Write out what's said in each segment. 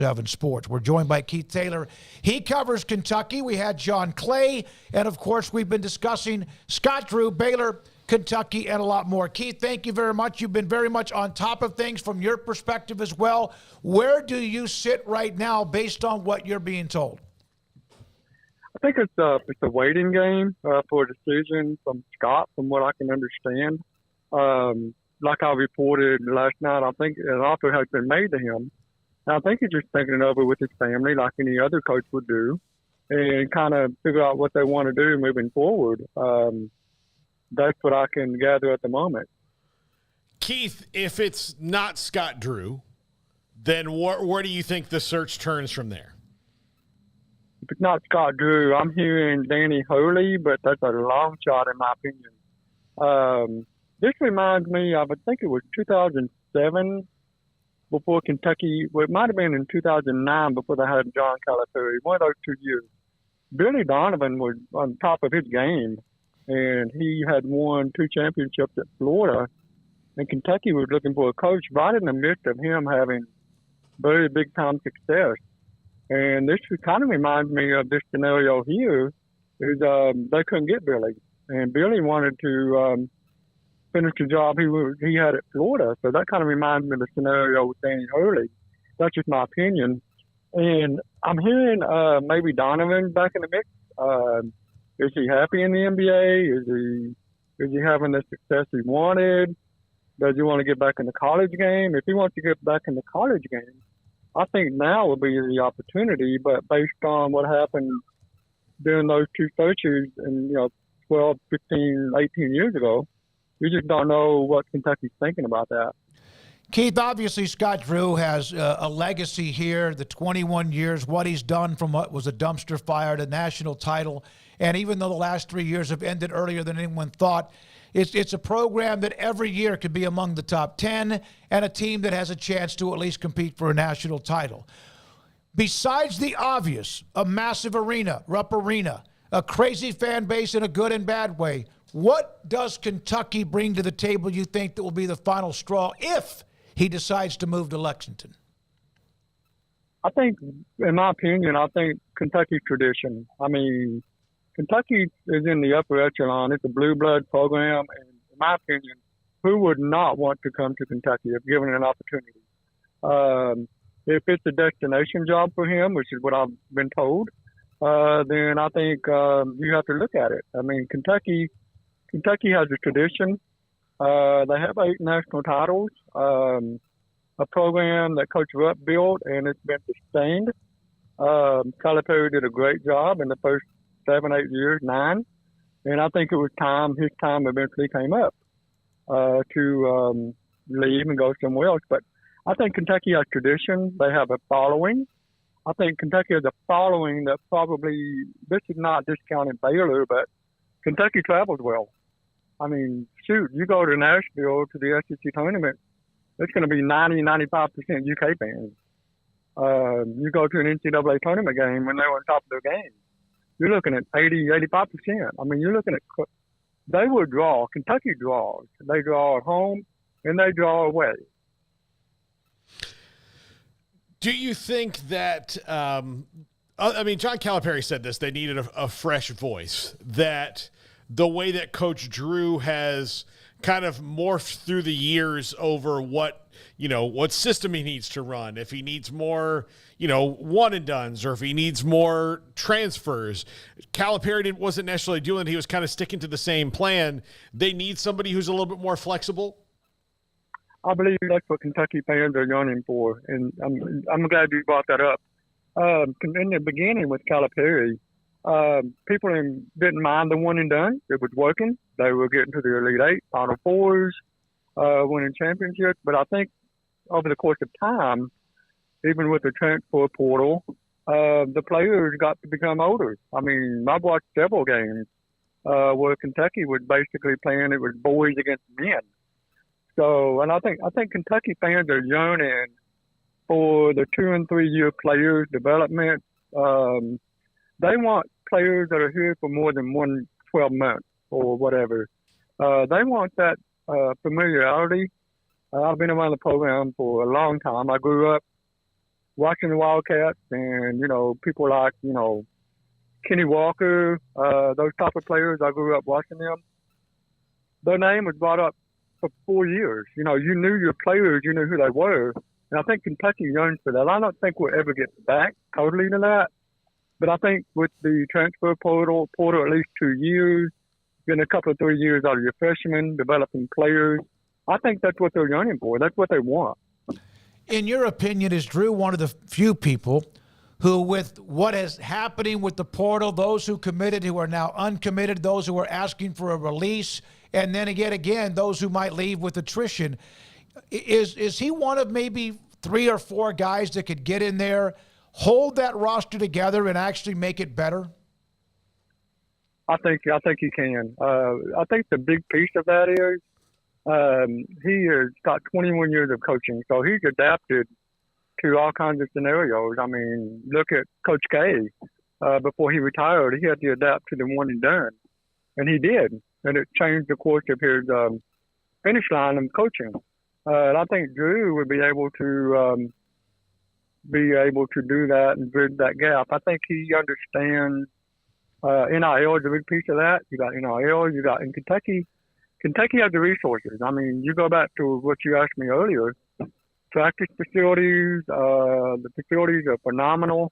7 Sports. We're joined by Keith Taylor. He covers Kentucky. We had John Clay, and of course, we've been discussing Scott Drew, Baylor, Kentucky, and a lot more. Keith, thank you very much. You've been very much on top of things from your perspective as well. Where do you sit right now based on what you're being told? I think it's a waiting game for a decision from Scott, from what I can understand. Like I reported last night, I think an offer has been made to him. And I think he's just thinking it over with his family like any other coach would do and kind of figure out what they want to do moving forward. That's what I can gather at the moment. Keith, if it's not Scott Drew, then where do you think the search turns from there? If it's not Scott Drew, I'm hearing Danny Holey, but that's a long shot in my opinion. This reminds me of, I think it was 2007 before Kentucky, well, it might have been in 2009 before they had John Calipari, one of those 2 years. Billy Donovan was on top of his game, and he had won 2 championships at Florida, and Kentucky was looking for a coach right in the midst of him having very big-time success. And this kind of reminds me of this scenario here, is they couldn't get Billy, and Billy wanted to finish the job he had at Florida. So that kind of reminds me of the scenario with Danny Hurley. That's just my opinion. And I'm hearing maybe Donovan back in the mix. Is he happy in the NBA? Is he having the success he wanted? Does he want to get back in the college game? If he wants to get back in the college game, I think now would be the opportunity. But based on what happened during those 2 searches and, 12, 15, 18 years ago, we just don't know what Kentucky's thinking about that. Keith, obviously Scott Drew has a legacy here, the 21 years, what he's done from what was a dumpster fire to national title. And even though the last 3 years have ended earlier than anyone thought, it's a program that every year could be among the top 10 and a team that has a chance to at least compete for a national title. Besides the obvious, a massive arena, Rupp Arena, a crazy fan base in a good and bad way, what does Kentucky bring to the table you think that will be the final straw if he decides to move to Lexington? I think, in my opinion, Kentucky's tradition. I mean, Kentucky is in the upper echelon. It's a blue blood program. And in my opinion, who would not want to come to Kentucky if given an opportunity? If it's a destination job for him, which is what I've been told, then I think you have to look at it. I mean, Kentucky has a tradition. They have 8 national titles, a program that Coach Rupp built, and it's been sustained. Calipari did a great job in the first 7, 8 years, 9. And I think it was his time eventually came up to leave and go somewhere else. But I think Kentucky has tradition. They have a following. I think Kentucky has a following that probably, this is not discounting Baylor, but Kentucky travels well. I mean, shoot, you go to Nashville to the SEC tournament, it's going to be 90-95% UK fans. You go to an NCAA tournament game when they're on top of their game, you're looking at 80-85%. I mean, you're looking at – they will draw. Kentucky draws. They draw at home and they draw away. Do you think that John Calipari said this, they needed a fresh voice, that – the way that Coach Drew has kind of morphed through the years over what system he needs to run, if he needs more, one and dones, or if he needs more transfers. Calipari wasn't necessarily doing it. He was kind of sticking to the same plan. They need somebody who's a little bit more flexible. I believe that's what Kentucky fans are yearning for, and I'm glad you brought that up. In the beginning with Calipari, people didn't mind the one and done. It was working. They were getting to the Elite 8, Final Fours, winning championships. But I think over the course of time, even with the transfer portal, the players got to become older. I mean, I've watched several games where Kentucky was basically playing, it was boys against men. So, and I think Kentucky fans are yearning for the 2 and 3 year players development. They want players that are here for more than 12 months or whatever. They want that familiarity. I've been around the program for a long time. I grew up watching the Wildcats and, people like, Kenny Walker, those type of players, I grew up watching them. Their name was brought up for 4 years. You knew your players, you knew who they were. And I think Kentucky yearns for that. I don't think we'll ever get back totally to that. But I think with the transfer portal at least 2 years, getting a couple of 3 years out of your freshmen, developing players, I think that's what they're yearning for. That's what they want. In your opinion, is Drew one of the few people who, with what is happening with the portal, those who committed, who are now uncommitted, those who are asking for a release, and then again, those who might leave with attrition, is he one of maybe 3 or 4 guys that could get in there, hold that roster together, and actually make it better? I think he can. I think the big piece of that is he has got 21 years of coaching, so he's adapted to all kinds of scenarios. I mean, look at Coach K. Before he retired, he had to adapt to the one and done, and he did, and it changed the course of his finish line of coaching. And I think Drew would be able to do that and bridge that gap. I think he understands NIL is a big piece of that. You got NIL, in Kentucky. Kentucky has the resources. I mean, you go back to what you asked me earlier. Practice facilities, the facilities are phenomenal.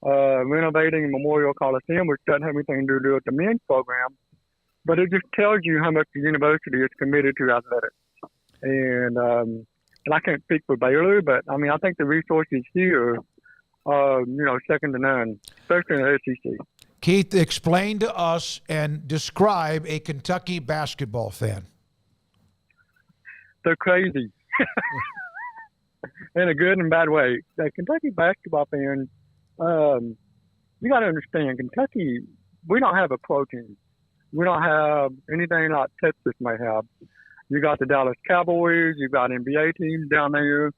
Renovating Memorial Coliseum, which doesn't have anything to do with the men's program, but it just tells you how much the university is committed to athletics. And I can't speak for Baylor, but I mean, I think the resources here are, second to none, especially in the SEC. Keith, explain to us and describe a Kentucky basketball fan. They're crazy. In a good and bad way. The Kentucky basketball fans, you got to understand, Kentucky, we don't have a pro team. We don't have anything like Texas may have. You got the Dallas Cowboys. You got NBA teams down there.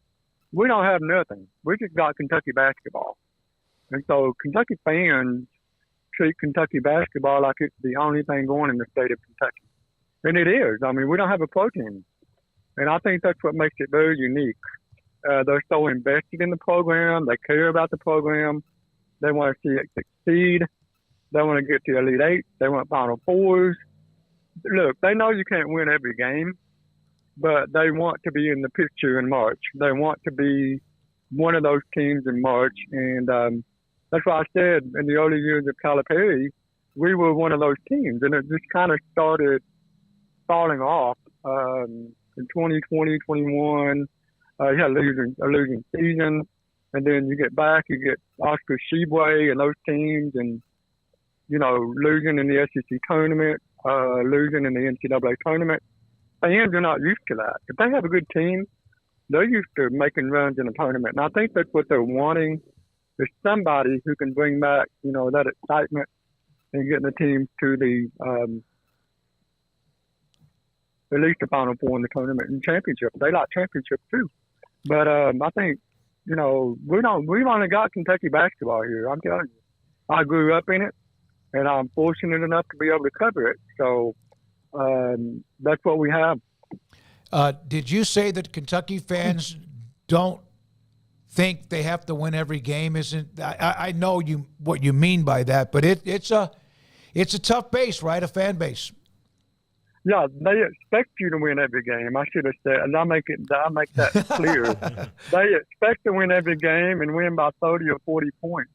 We don't have nothing. We just got Kentucky basketball. And so Kentucky fans treat Kentucky basketball like it's the only thing going in the state of Kentucky. And it is. I mean, we don't have a pro team. And I think that's what makes it very unique. They're so invested in the program. They care about the program. They want to see it succeed. They want to get to Elite Eight. They want Final Fours. Look, they know you can't win every game, but they want to be in the picture in March. They want to be one of those teams in March. And that's why I said in the early years of Calipari, we were one of those teams. And it just kind of started falling off in 2020, 21. You had a losing season. And then you get back, you get Oscar Sheboy and those teams and, losing in the SEC tournament, losing in the NCAA tournament. Fans are not used to that. If they have a good team, they're used to making runs in a tournament. And I think that's what they're wanting is somebody who can bring back, that excitement and getting the team to the at least the Final Four in the tournament and championship. They like championship too. But I think, we've only got Kentucky basketball here. I'm telling you. I grew up in it, and I'm fortunate enough to be able to cover it. So that's what we have. Did you say that Kentucky fans don't think they have to win every game? I know what you mean by that, but it's a tough base, right? A fan base. Yeah, they expect you to win every game. I should have said, and I make that clear. They expect to win every game and win by 30 or 40 points.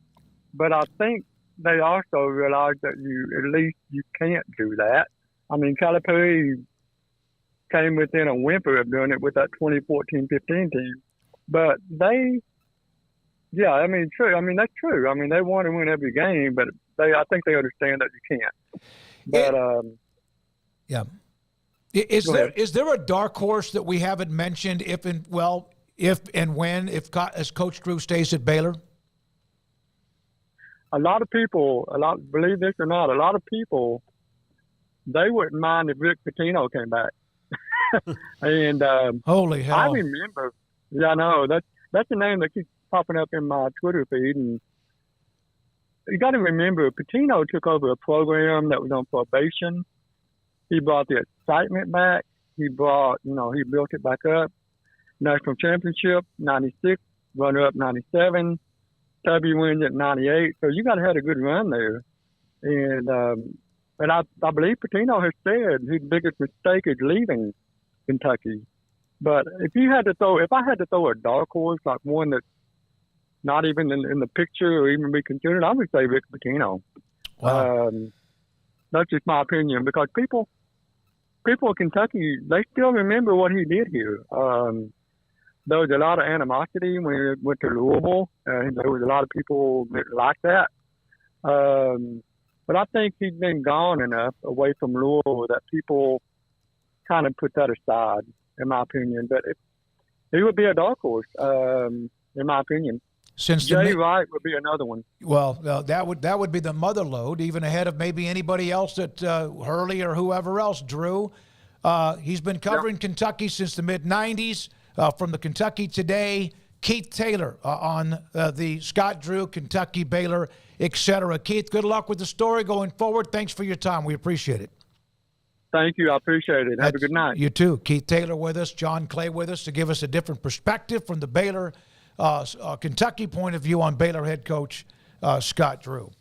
But I think they also realize that you can't do that. I mean, Calipari came within a whimper of doing it with that 2014-15 team. But true. I mean, that's true. I mean, they want to win every game, but I think they understand that you can't. But yeah. Is there a dark horse that we haven't mentioned if and when as Coach Drew stays at Baylor? A lot of people, believe this or not, a lot of people, they wouldn't mind if Rick Pitino came back. And holy hell! I remember. Yeah, I know that's the name that keeps popping up in my Twitter feed, and you got to remember, Pitino took over a program that was on probation. He brought the excitement back. He brought, he built it back up. National championship, 96, runner-up 97. Tubby wins at 98. So you got to have a good run there. And I believe Pitino has said his biggest mistake is leaving Kentucky. But if I had to throw a dark horse, like one that's not even in the picture or even be considered, I would say Rick Pitino. Wow. That's just my opinion, because people in Kentucky, they still remember what he did here. There was a lot of animosity when he went to Louisville, and there was a lot of people that liked that. But I think he's been gone enough away from Louisville that people kind of put that aside, in my opinion. But he would be a dark horse, in my opinion. Since Jay Wright would be another one. Well, that would be the mother lode, even ahead of maybe anybody else that Hurley or whoever else. Drew, he's been covering Kentucky since the mid-'90s, from the Kentucky Today. Keith Taylor on the Scott Drew, Kentucky, Baylor, etc. Keith, good luck with the story going forward. Thanks for your time. We appreciate it. Thank you. I appreciate it. Have a good night. You too. Keith Taylor with us, John Clay with us to give us a different perspective from the Baylor Kentucky point of view on Baylor head coach Scott Drew.